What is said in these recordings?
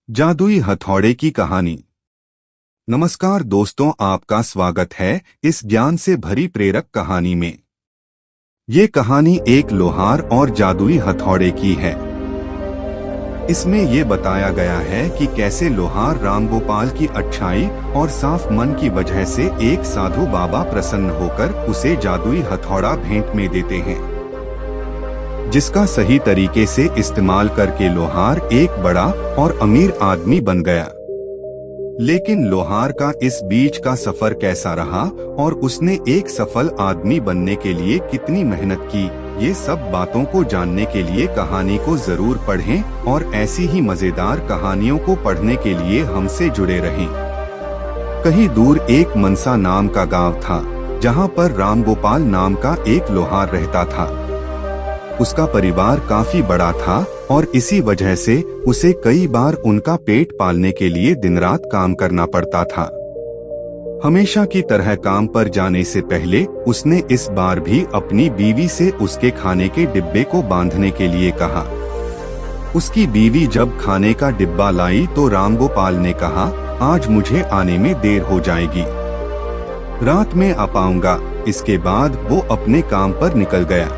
जादुई हथौड़े की कहानी। नमस्कार दोस्तों, आपका स्वागत है इस ज्ञान से भरी प्रेरक कहानी में। ये कहानी एक लोहार और जादुई हथौड़े की है। इसमें ये बताया गया है कि कैसे लोहार रामगोपाल की अच्छाई और साफ मन की वजह से एक साधु बाबा प्रसन्न होकर उसे जादुई हथौड़ा भेंट में देते हैं, जिसका सही तरीके से इस्तेमाल करके लोहार एक बड़ा और अमीर आदमी बन गया। लेकिन लोहार का इस बीच का सफर कैसा रहा और उसने एक सफल आदमी बनने के लिए कितनी मेहनत की, ये सब बातों को जानने के लिए कहानी को जरूर पढ़ें और ऐसी ही मजेदार कहानियों को पढ़ने के लिए हमसे जुड़े रहें। कहीं दूर एक मनसा नाम का गांव था, जहां पर रामगोपाल नाम का एक लोहार रहता था। उसका परिवार काफी बड़ा था और इसी वजह से उसे कई बार उनका पेट पालने के लिए दिन रात काम करना पड़ता था। हमेशा की तरह काम पर जाने से पहले उसने इस बार भी अपनी बीवी से उसके खाने के डिब्बे को बांधने के लिए कहा। उसकी बीवी जब खाने का डिब्बा लाई तो रामगोपाल ने कहा, आज मुझे आने में देर हो जाएगी, रात में आ पाऊंगा। इसके बाद वो अपने काम पर निकल गया।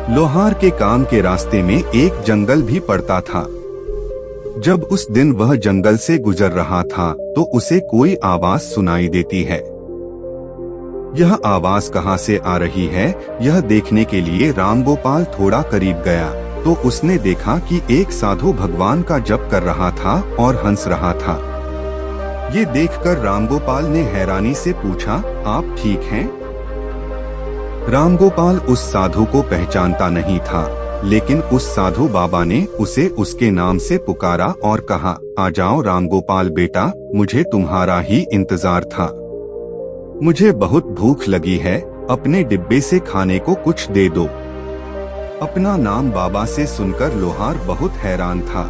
लोहार के काम के रास्ते में एक जंगल भी पड़ता था। जब उस दिन वह जंगल से गुजर रहा था तो उसे कोई आवाज सुनाई देती है। यह आवाज कहां से आ रही है, यह देखने के लिए रामगोपाल थोड़ा करीब गया तो उसने देखा कि एक साधु भगवान का जप कर रहा था और हंस रहा था। ये देखकर रामगोपाल ने हैरानी से पूछा, आप ठीक हैं? रामगोपाल उस साधु को पहचानता नहीं था, लेकिन उस साधु बाबा ने उसे उसके नाम से पुकारा और कहा, आ जाओ रामगोपाल बेटा, मुझे तुम्हारा ही इंतजार था। मुझे बहुत भूख लगी है, अपने डिब्बे से खाने को कुछ दे दो। अपना नाम बाबा से सुनकर लोहार बहुत हैरान था,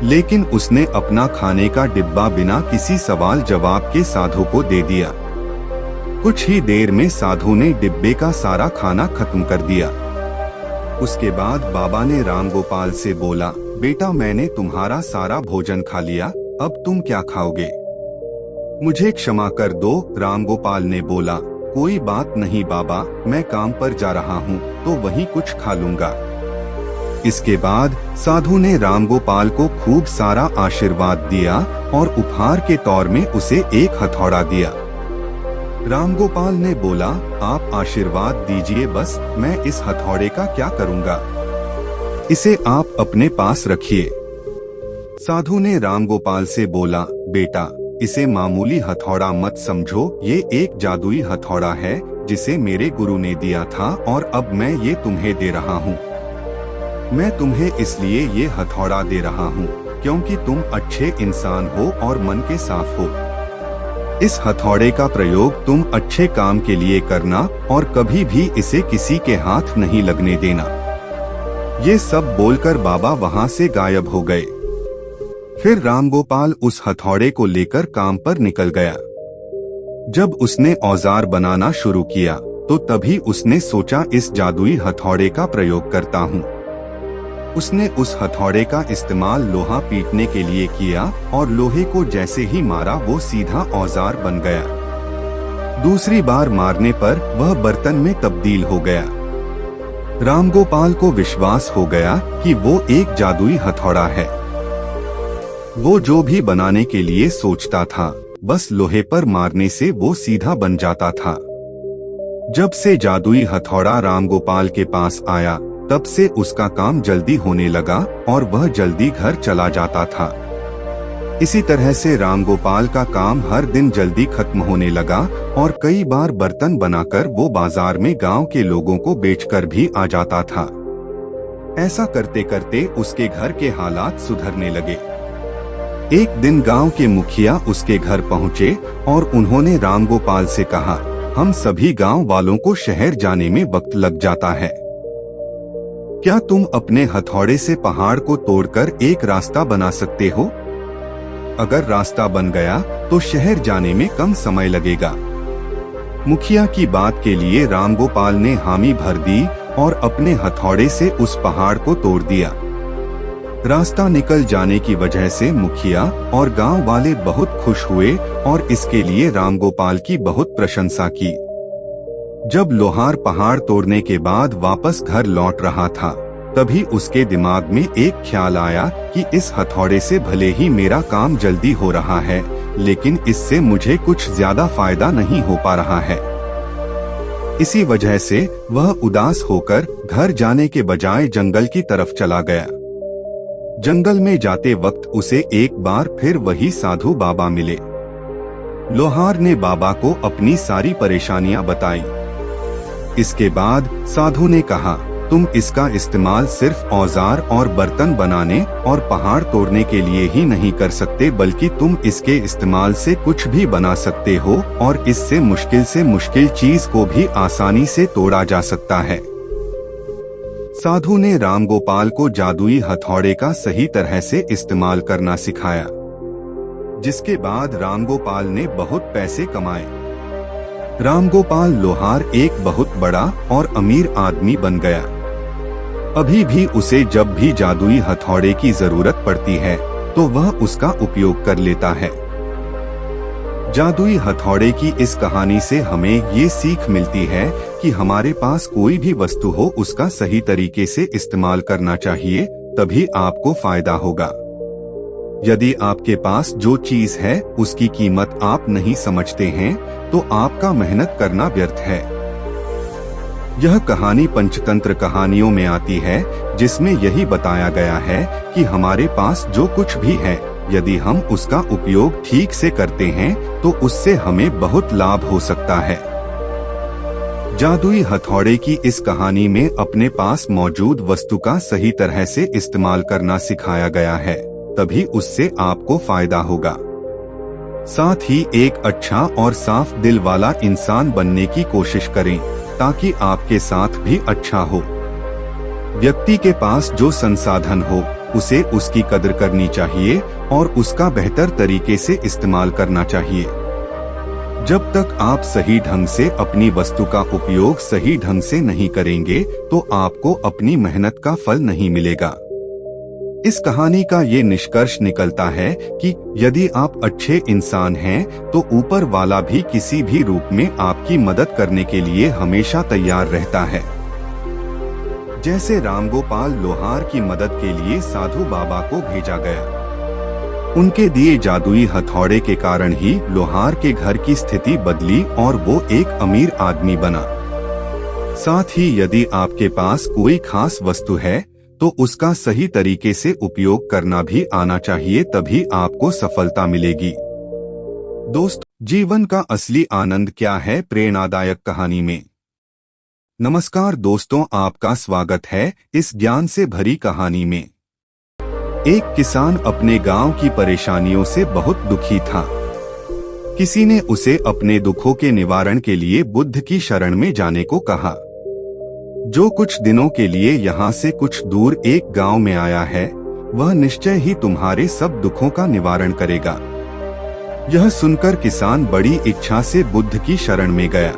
लेकिन उसने अपना खाने का डिब्बा बिना किसी सवाल जवाब के साधु को दे दिया। कुछ ही देर में साधु ने डिब्बे का सारा खाना खत्म कर दिया। उसके बाद बाबा ने रामगोपाल से बोला, बेटा मैंने तुम्हारा सारा भोजन खा लिया, अब तुम क्या खाओगे? मुझे क्षमा कर दो। रामगोपाल ने बोला, कोई बात नहीं बाबा, मैं काम पर जा रहा हूँ तो वहीं कुछ खा लूंगा। इसके बाद साधु ने रामगोपाल को खूब सारा आशीर्वाद दिया और उपहार के तौर में उसे एक हथौड़ा दिया। रामगोपाल ने बोला, आप आशीर्वाद दीजिए बस, मैं इस हथौड़े का क्या करूंगा, इसे आप अपने पास रखिए। साधु ने रामगोपाल से बोला, बेटा इसे मामूली हथौड़ा मत समझो, ये एक जादुई हथौड़ा है जिसे मेरे गुरु ने दिया था और अब मैं ये तुम्हें दे रहा हूँ। मैं तुम्हें इसलिए ये हथौड़ा दे रहा हूँ क्योंकि तुम अच्छे इंसान हो और मन के साफ हो। इस हथौड़े का प्रयोग तुम अच्छे काम के लिए करना और कभी भी इसे किसी के हाथ नहीं लगने देना। ये सब बोलकर बाबा वहां से गायब हो गए। फिर रामगोपाल उस हथौड़े को लेकर काम पर निकल गया। जब उसने औजार बनाना शुरू किया तो तभी उसने सोचा, इस जादुई हथौड़े का प्रयोग करता हूँ। उसने उस हथौड़े का इस्तेमाल लोहा पीटने के लिए किया और लोहे को जैसे ही मारा वो सीधा औजार बन गया। दूसरी बार मारने पर वह बर्तन में तब्दील हो गया। रामगोपाल को विश्वास हो गया कि वो एक जादुई हथौड़ा है। वो जो भी बनाने के लिए सोचता था बस लोहे पर मारने से वो सीधा बन जाता था। जब से जादुई हथौड़ा रामगोपाल के पास आया तब से उसका काम जल्दी होने लगा और वह जल्दी घर चला जाता था। इसी तरह से रामगोपाल का काम हर दिन जल्दी खत्म होने लगा और कई बार बर्तन बनाकर वो बाजार में गांव के लोगों को बेचकर भी आ जाता था। ऐसा करते करते उसके घर के हालात सुधरने लगे। एक दिन गांव के मुखिया उसके घर पहुंचे और उन्होंने रामगोपाल से कहा, हम सभी गांव वालों को शहर जाने में वक्त लग जाता है, क्या तुम अपने हथौड़े से पहाड़ को तोड़कर एक रास्ता बना सकते हो? अगर रास्ता बन गया तो शहर जाने में कम समय लगेगा। मुखिया की बात के लिए रामगोपाल ने हामी भर दी और अपने हथौड़े से उस पहाड़ को तोड़ दिया। रास्ता निकल जाने की वजह से मुखिया और गांव वाले बहुत खुश हुए और इसके लिए रामगोपाल की बहुत प्रशंसा की। जब लोहार पहाड़ तोड़ने के बाद वापस घर लौट रहा था, तभी उसके दिमाग में एक ख्याल आया कि इस हथौड़े से भले ही मेरा काम जल्दी हो रहा है, लेकिन इससे मुझे कुछ ज्यादा फायदा नहीं हो पा रहा है। इसी वजह से वह उदास होकर घर जाने के बजाय जंगल की तरफ चला गया। जंगल में जाते वक्त उसे एक बार फिर वही साधु बाबा मिले। लोहार ने बाबा को अपनी सारी परेशानियां बताई। इसके बाद साधु ने कहा, तुम इसका इस्तेमाल सिर्फ औजार और बर्तन बनाने और पहाड़ तोड़ने के लिए ही नहीं कर सकते, बल्कि तुम इसके इस्तेमाल से कुछ भी बना सकते हो और इससे मुश्किल चीज को भी आसानी से तोड़ा जा सकता है। साधु ने रामगोपाल को जादुई हथौड़े का सही तरह से इस्तेमाल करना सिखाया, जिसके बाद रामगोपाल ने बहुत पैसे कमाए। रामगोपाल लोहार एक बहुत बड़ा और अमीर आदमी बन गया। अभी भी उसे जब भी जादुई हथौड़े की जरूरत पड़ती है तो वह उसका उपयोग कर लेता है। जादुई हथौड़े की इस कहानी से हमें ये सीख मिलती है कि हमारे पास कोई भी वस्तु हो, उसका सही तरीके से इस्तेमाल करना चाहिए, तभी आपको फायदा होगा। यदि आपके पास जो चीज है उसकी कीमत आप नहीं समझते हैं, तो आपका मेहनत करना व्यर्थ है। यह कहानी पंचतंत्र कहानियों में आती है, जिसमें यही बताया गया है कि हमारे पास जो कुछ भी है, यदि हम उसका उपयोग ठीक से करते हैं तो उससे हमें बहुत लाभ हो सकता है। जादुई हथौड़े की इस कहानी में अपने पास मौजूद वस्तु का सही तरह से इस्तेमाल करना सिखाया गया है, तभी उससे आपको फायदा होगा। साथ ही एक अच्छा और साफ दिल वाला इंसान बनने की कोशिश करें, ताकि आपके साथ भी अच्छा हो। व्यक्ति के पास जो संसाधन हो उसे उसकी कदर करनी चाहिए और उसका बेहतर तरीके से इस्तेमाल करना चाहिए। जब तक आप सही ढंग से अपनी वस्तु का उपयोग सही ढंग से नहीं करेंगे तो आपको अपनी मेहनत का फल नहीं मिलेगा। इस कहानी का ये निष्कर्ष निकलता है कि यदि आप अच्छे इंसान हैं तो ऊपर वाला भी किसी भी रूप में आपकी मदद करने के लिए हमेशा तैयार रहता है। जैसे रामगोपाल लोहार की मदद के लिए साधु बाबा को भेजा गया। उनके दिए जादुई हथौड़े के कारण ही लोहार के घर की स्थिति बदली और वो एक अमीर आदमी बना। साथ ही यदि आपके पास कोई खास वस्तु है तो उसका सही तरीके से उपयोग करना भी आना चाहिए, तभी आपको सफलता मिलेगी। दोस्तों, जीवन का असली आनंद क्या है प्रेरणादायक कहानी में। नमस्कार दोस्तों, आपका स्वागत है इस ज्ञान से भरी कहानी में। एक किसान अपने गांव की परेशानियों से बहुत दुखी था। किसी ने उसे अपने दुखों के निवारण के लिए बुद्ध की शरण में जाने को कहा, जो कुछ दिनों के लिए यहाँ से कुछ दूर एक गांव में आया है, वह निश्चय ही तुम्हारे सब दुखों का निवारण करेगा। यह सुनकर किसान बड़ी इच्छा से बुद्ध की शरण में गया।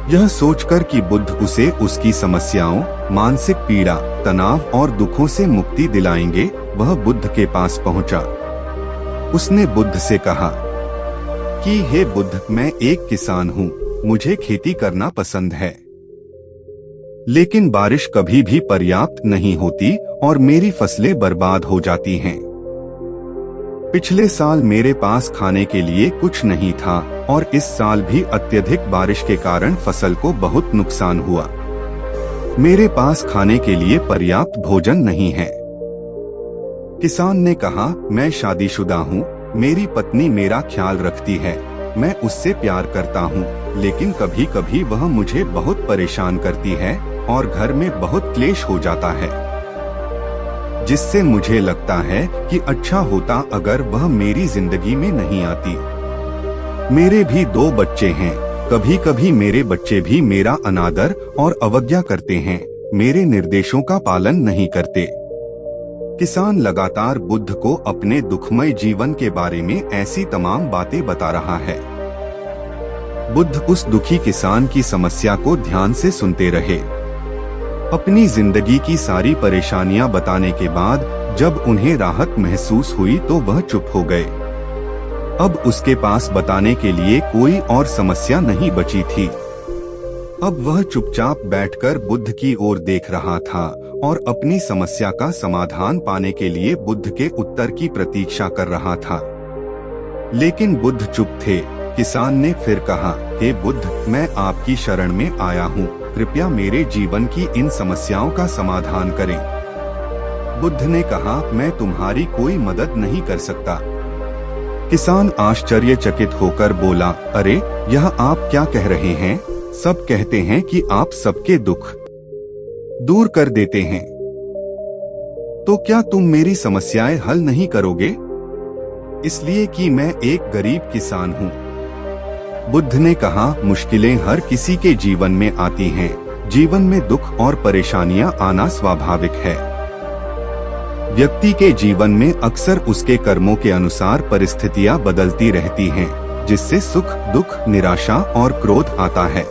यह सोचकर कि बुद्ध उसे उसकी समस्याओं, मानसिक पीड़ा, तनाव और दुखों से मुक्ति दिलाएंगे, वह बुद्ध के पास पहुंचा। उसने बुद्ध से कहा कि हे बुद्ध, मैं एक किसान हूँ, मुझे खेती करना पसंद है, लेकिन बारिश कभी भी पर्याप्त नहीं होती और मेरी फसलें बर्बाद हो जाती हैं। पिछले साल मेरे पास खाने के लिए कुछ नहीं था और इस साल भी अत्यधिक बारिश के कारण फसल को बहुत नुकसान हुआ। मेरे पास खाने के लिए पर्याप्त भोजन नहीं है। किसान ने कहा, मैं शादीशुदा हूँ, मेरी पत्नी मेरा ख्याल रखती है, मैं उससे प्यार करता हूँ, लेकिन कभी कभी वह मुझे बहुत परेशान करती है और घर में बहुत क्लेश हो जाता है, जिससे मुझे लगता है कि अच्छा होता अगर वह मेरी जिंदगी में नहीं आती। मेरे भी 2 बच्चे हैं, कभी कभी मेरे बच्चे भी मेरा अनादर और अवज्ञा करते हैं, मेरे निर्देशों का पालन नहीं करते। किसान लगातार बुद्ध को अपने दुखमय जीवन के बारे में ऐसी तमाम बातें बता रहा है। बुद्ध उस दुखी किसान की समस्या को ध्यान से सुनते रहे। अपनी जिंदगी की सारी परेशानियां बताने के बाद जब उन्हें राहत महसूस हुई तो वह चुप हो गए। अब उसके पास बताने के लिए कोई और समस्या नहीं बची थी। अब वह चुपचाप बैठकर बुद्ध की ओर देख रहा था और अपनी समस्या का समाधान पाने के लिए बुद्ध के उत्तर की प्रतीक्षा कर रहा था। लेकिन बुद्ध चुप थे। किसान ने फिर कहा, हे बुद्ध, मैं आपकी शरण में आया हूँ, कृपया मेरे जीवन की इन समस्याओं का समाधान करें। बुद्ध ने कहा, मैं तुम्हारी कोई मदद नहीं कर सकता। किसान आश्चर्यचकित होकर बोला, अरे, यह आप क्या कह रहे हैं? सब कहते हैं कि आप सबके दुख दूर कर देते हैं, तो क्या तुम मेरी समस्याएं हल नहीं करोगे? इसलिए कि मैं एक गरीब किसान हूँ। बुद्ध ने कहा, मुश्किलें हर किसी के जीवन में आती हैं। जीवन में दुख और परेशानियां आना स्वाभाविक है। व्यक्ति के जीवन में अक्सर उसके कर्मों के अनुसार परिस्थितियां बदलती रहती हैं, जिससे सुख, दुख, निराशा और क्रोध आता है।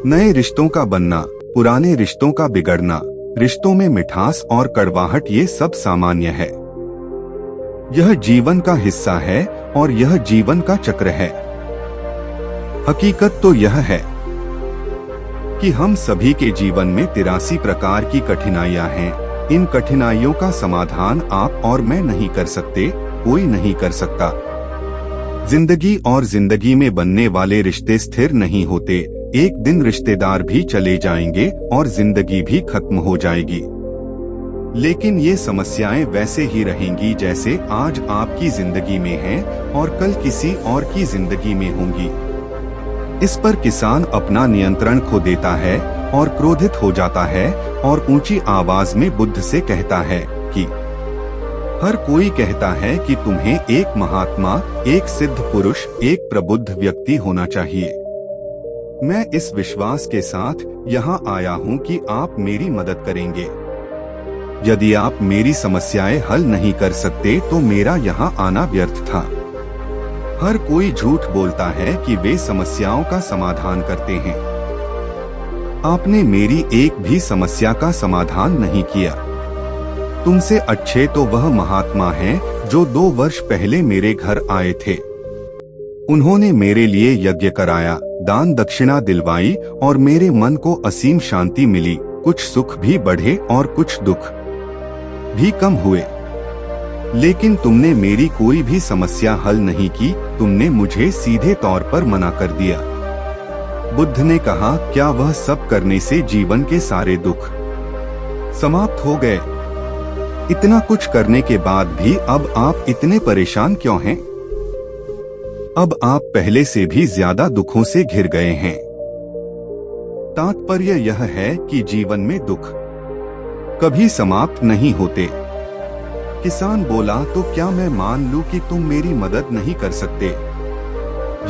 नए रिश्तों का बनना, पुराने रिश्तों का बिगड़ना, रिश्तों में मिठास और कड़वाहट, ये सब सामान्य है। यह जीवन का हिस्सा है और यह जीवन का चक्र है। हकीकत तो यह है कि हम सभी के जीवन में 83 प्रकार की कठिनाइयां हैं। इन कठिनाइयों का समाधान आप और मैं नहीं कर सकते, कोई नहीं कर सकता। जिंदगी और जिंदगी में बनने वाले रिश्ते स्थिर नहीं होते। एक दिन रिश्तेदार भी चले जाएंगे और जिंदगी भी खत्म हो जाएगी। लेकिन ये समस्याएं वैसे ही रहेंगी जैसे आज आपकी जिंदगी में हैं और कल किसी और की जिंदगी में होंगी। इस पर किसान अपना नियंत्रण खो देता है और क्रोधित हो जाता है और ऊंची आवाज में बुद्ध से कहता है कि हर कोई कहता है कि तुम्हें एक महात्मा, एक सिद्ध पुरुष, एक प्रबुद्ध व्यक्ति होना चाहिए। मैं इस विश्वास के साथ यहाँ आया हूँ कि आप मेरी मदद करेंगे। यदि आप मेरी समस्याएं हल नहीं कर सकते तो मेरा यहाँ आना व्यर्थ था। हर कोई झूठ बोलता है कि वे समस्याओं का समाधान करते हैं। आपने मेरी एक भी समस्या का समाधान नहीं किया। तुमसे अच्छे तो वह महात्मा हैं जो 2 वर्ष पहले मेरे घर आए थे। उन्होंने मेरे लिए यज्ञ कराया, दान दक्षिणा दिलवाई और मेरे मन को असीम शांति मिली। कुछ सुख भी बढ़े और कुछ दुख भी कम हुए। लेकिन तुमने मेरी कोई भी समस्या हल नहीं की। तुमने मुझे सीधे तौर पर मना कर दिया। बुद्ध ने कहा, क्या वह सब करने से जीवन के सारे दुख समाप्त हो गए? इतना कुछ करने के बाद भी अब आप इतने परेशान क्यों हैं? अब आप पहले से भी ज्यादा दुखों से घिर गए हैं। तात्पर्य यह है कि जीवन में दुख कभी समाप्त नहीं होते। किसान बोला, तो क्या मैं मान लूं कि तुम मेरी मदद नहीं कर सकते?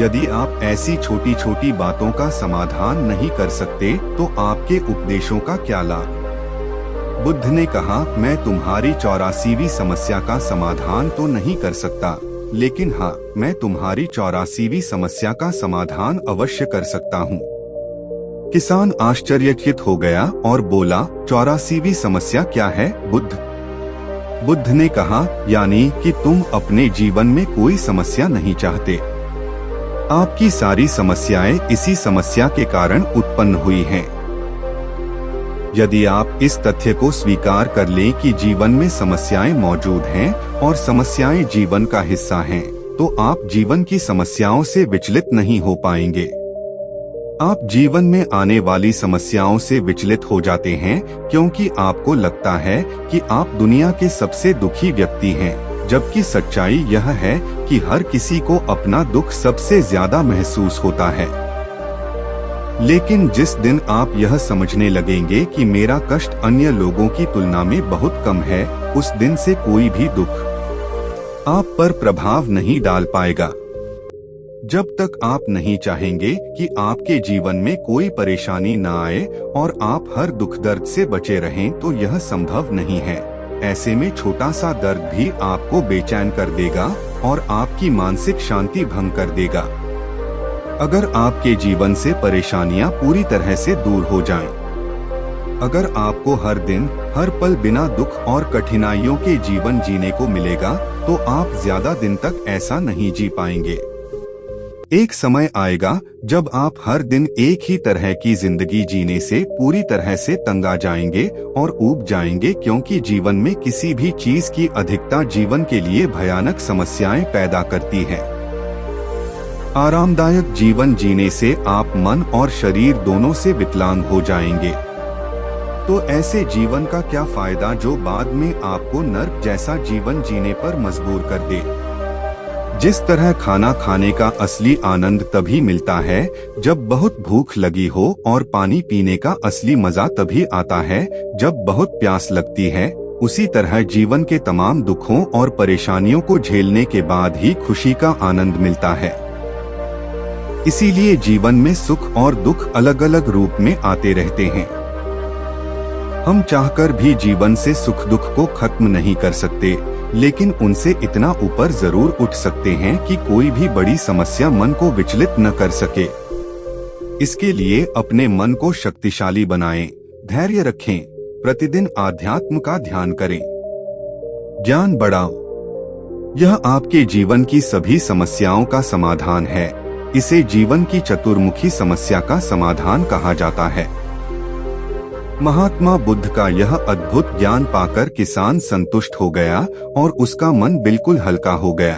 यदि आप ऐसी छोटी छोटी बातों का समाधान नहीं कर सकते तो आपके उपदेशों का क्या लाभ? बुद्ध ने कहा, मैं तुम्हारी 84वीं समस्या का समाधान तो नहीं कर सकता, लेकिन हाँ, मैं तुम्हारी 84वीं समस्या का समाधान अवश्य कर सकता हूँ। किसान आश्चर्यचकित हो गया और बोला, 84वीं समस्या क्या है बुद्ध? बुद्ध ने कहा, यानी कि तुम अपने जीवन में कोई समस्या नहीं चाहते। आपकी सारी समस्याएं इसी समस्या के कारण उत्पन्न हुई हैं। यदि आप इस तथ्य को स्वीकार कर लें कि जीवन में समस्याएं मौजूद हैं और समस्याएं जीवन का हिस्सा हैं, तो आप जीवन की समस्याओं से विचलित नहीं हो पाएंगे। आप जीवन में आने वाली समस्याओं से विचलित हो जाते हैं क्योंकि आपको लगता है कि आप दुनिया के सबसे दुखी व्यक्ति हैं, जबकि सच्चाई यह है कि हर किसी को अपना दुख सबसे ज्यादा महसूस होता है। लेकिन जिस दिन आप यह समझने लगेंगे कि मेरा कष्ट अन्य लोगों की तुलना में बहुत कम है, उस दिन से कोई भी दुख आप पर प्रभाव नहीं डाल पाएगा। जब तक आप नहीं चाहेंगे कि आपके जीवन में कोई परेशानी न आए और आप हर दुख दर्द से बचे रहें, तो यह संभव नहीं है। ऐसे में छोटा सा दर्द भी आपको बेचैन कर देगा और आपकी मानसिक शांति भंग कर देगा। अगर आपके जीवन से परेशानियां पूरी तरह से दूर हो जाएं, अगर आपको हर दिन हर पल बिना दुख और कठिनाइयों के जीवन जीने को मिलेगा तो आप ज्यादा दिन तक ऐसा नहीं जी पाएंगे। एक समय आएगा जब आप हर दिन एक ही तरह की जिंदगी जीने से पूरी तरह से तंग आ जाएंगे और ऊब जाएंगे, क्योंकि जीवन में किसी भी चीज की अधिकता जीवन के लिए भयानक समस्याएं पैदा करती है। आरामदायक जीवन जीने से आप मन और शरीर दोनों से विकलांग हो जाएंगे। तो ऐसे जीवन का क्या फायदा जो बाद में आपको नर्क जैसा जीवन जीने पर मजबूर कर दे। जिस तरह खाना खाने का असली आनंद तभी मिलता है जब बहुत भूख लगी हो, और पानी पीने का असली मजा तभी आता है जब बहुत प्यास लगती है, उसी तरह जीवन के तमाम दुखों और परेशानियों को झेलने के बाद ही खुशी का आनंद मिलता है। इसीलिए जीवन में सुख और दुख अलग अलग रूप में आते रहते हैं। हम चाहकर भी जीवन से सुख दुख को खत्म नहीं कर सकते, लेकिन उनसे इतना ऊपर जरूर उठ सकते हैं कि कोई भी बड़ी समस्या मन को विचलित न कर सके। इसके लिए अपने मन को शक्तिशाली बनाएं, धैर्य रखें, प्रतिदिन आध्यात्म का ध्यान करें, ज्ञान बढ़ाओ। यह आपके जीवन की सभी समस्याओं का समाधान है। इसे जीवन की चतुर्मुखी समस्या का समाधान कहा जाता है। महात्मा बुद्ध का यह अद्भुत ज्ञान पाकर किसान संतुष्ट हो गया और उसका मन बिल्कुल हल्का हो गया।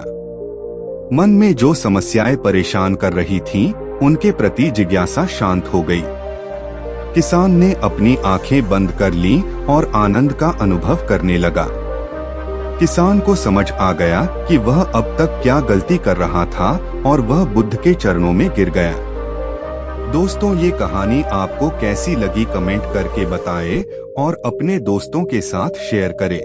मन में जो समस्याएं परेशान कर रही थीं, उनके प्रति जिज्ञासा शांत हो गई। किसान ने अपनी आंखें बंद कर लीं और आनंद का अनुभव करने लगा। किसान को समझ आ गया कि वह अब तक क्या गलती कर रहा था और वह बुद्ध के चरणों में गिर गया। दोस्तों, ये कहानी आपको कैसी लगी कमेंट करके बताएं और अपने दोस्तों के साथ शेयर करें।